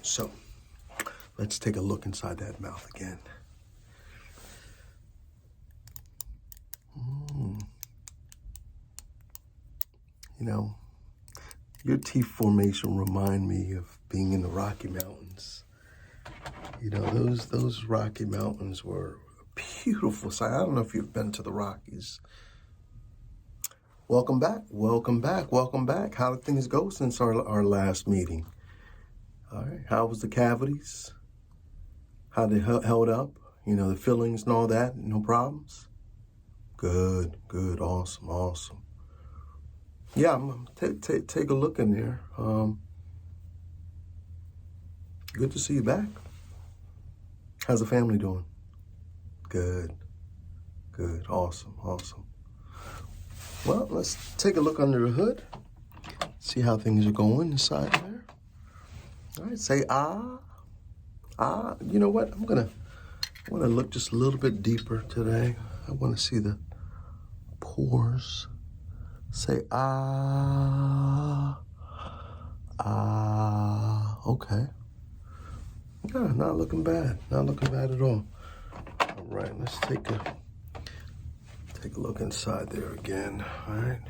so let's take a look inside that mouth again. You know, your teeth formation remind me of being in the Rocky Mountains. You know, those Rocky Mountains were a beautiful sight. I don't know if you've been to the Rockies. Welcome back, welcome back, welcome back. How did things go since our last meeting? All right, how was the cavities? How they held up? You know, the fillings and all that, no problems? Good, awesome. Yeah, I'm take a look in there. Good to see you back. How's the family doing? Good, awesome. Well, let's take a look under the hood. See how things are going inside there. All right, say ah. You know what? I want to look just a little bit deeper today. I want to see the pores. Say ah. Okay. Yeah, not looking bad at all. All right, let's take a look inside there again. All right.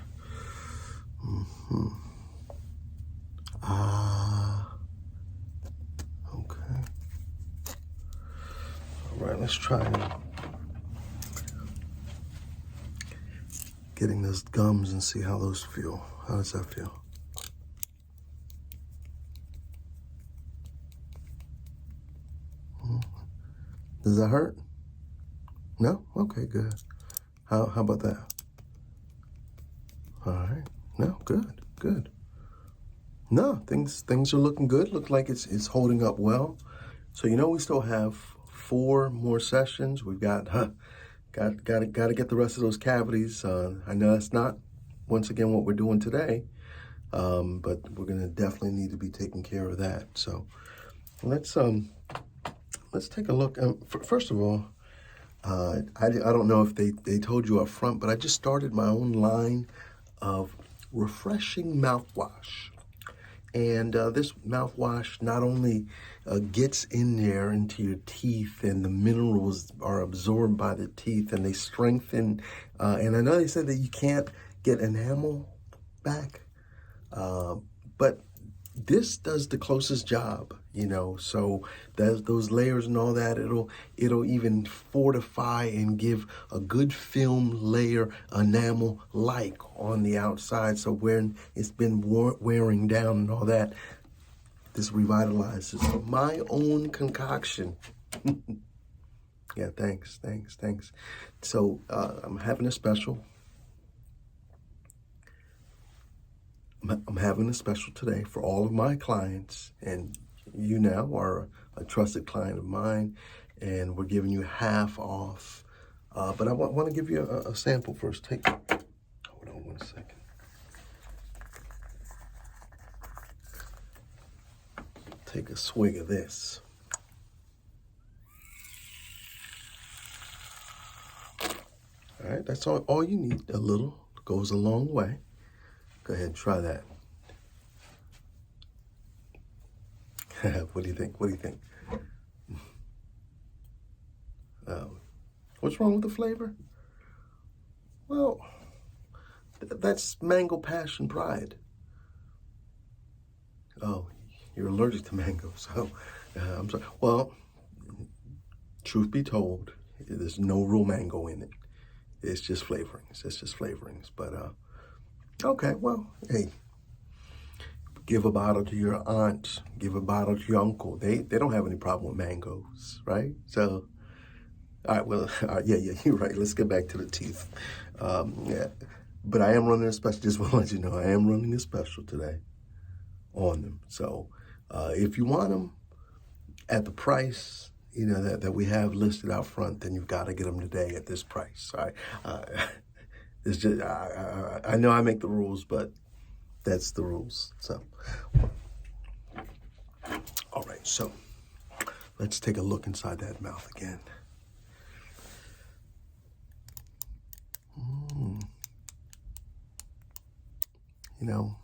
Okay. All right, let's try getting those gums and see how those feel. How does that feel? Does that hurt? No? Okay, good. How about that? All right. No, good. No, things are looking good. Look like it's holding up well. So you know we still have 4 more sessions. We've got to get the rest of those cavities. I know that's not once again what we're doing today, but we're gonna definitely need to be taking care of that. So let's take a look. First of all, I don't know if they told you up front, but I just started my own line of refreshing mouthwash. And this mouthwash not only gets in there into your teeth, and the minerals are absorbed by the teeth and they strengthen. And I know they said that you can't get enamel back, but this does the closest job, you know. So those layers and all that, it'll even fortify and give a good film layer enamel like on the outside. So when it's been wearing down and all that, this revitalizes. So my own concoction. Yeah, thanks. So I'm having a special. I'm having a special today for all of my clients, and you now are a trusted client of mine, and we're giving you half off. But I want to give you a sample first. Hold on 1 second. Take a swig of this. All right, that's all you need. A little goes a long way. Go ahead and try that. What do you think? What's wrong with the flavor? Well, that's mango passion pride. Oh, you're allergic to mango, so I'm sorry. Well, truth be told, there's no real mango in it. It's just flavorings. But okay, well, hey, give a bottle to your aunt, give a bottle to your uncle. They don't have any problem with mangoes, right? So, all right, well, yeah, you're right. Let's get back to the teeth. Yeah, but I am running a special. Just want to let you know, I am running a special today on them. So, if you want them at the price, you know, that we have listed out front, then you've got to get them today at this price. All right. It's just, I know I make the rules, but that's the rules. So, all right, so let's take a look inside that mouth again. You know,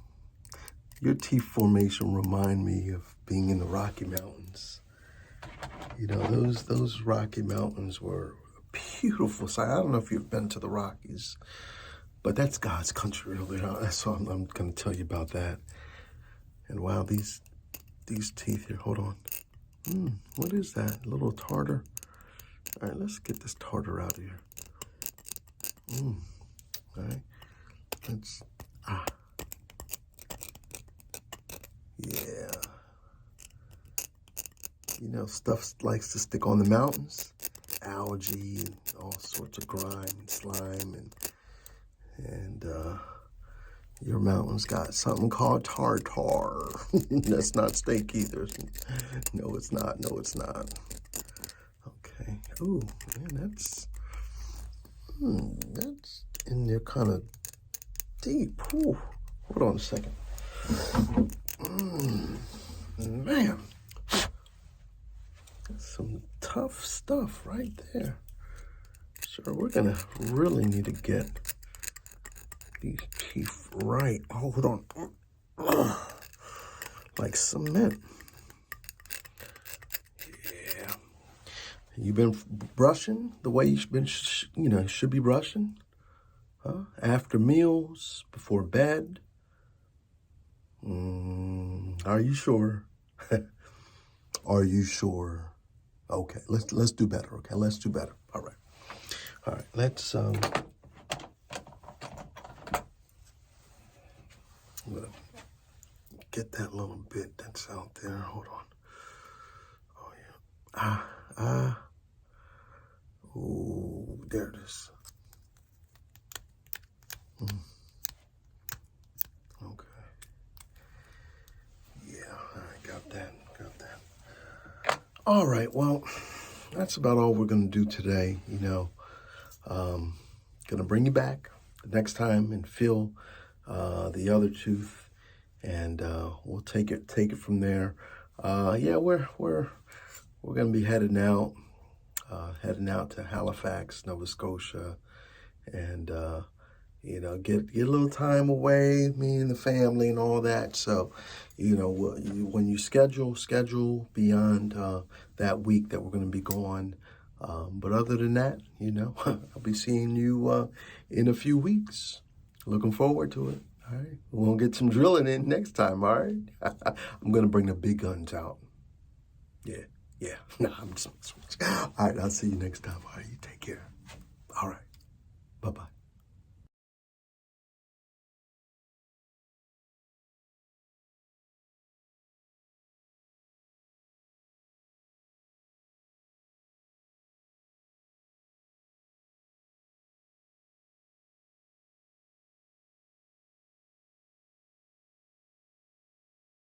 Your teeth formation remind me of being in the Rocky Mountains. You know, those Rocky Mountains were a beautiful sight. I don't know if you've been to the Rockies, but that's God's country over there. That's all I'm going to tell you about that. And wow, these teeth here, hold on. What is that? A little tartar? All right, let's get this tartar out of here. All right, let's, yeah. You know, stuff likes to stick on the mountains. Algae and all sorts of grime and slime and your mountain's got something called tartar. That's not steak either. No, it's not. No, it's not. Okay. Ooh, man, that's in there kind of deep. Ooh. Hold on a second. Man, some tough stuff right there. Sure, we're gonna really need to get these teeth right. Hold on. Like cement. Yeah. You been brushing the way you've been, should be brushing? Huh? After meals, before bed? Are you sure? Are you sure? Okay, let's do better. Okay, let's do better. All right. Let's I'm gonna get that little bit that's out there. Hold on. Oh yeah. Oh, there it is. Okay. Yeah, I got that. All right, well, that's about all we're going to do today. Going to bring you back the next time and feel the other tooth, and we'll take it from there. Yeah, we're going to be heading out to Halifax, Nova Scotia, and get a little time away, me and the family and all that. So, when you schedule beyond that week that we're going to be gone. But other than that, I'll be seeing you in a few weeks. Looking forward to it. All right. We're going to get some drilling in next time. All right. I'm going to bring the big guns out. Yeah. No, I'm just all right. I'll see you next time. All right. You take care. All right. Bye-bye.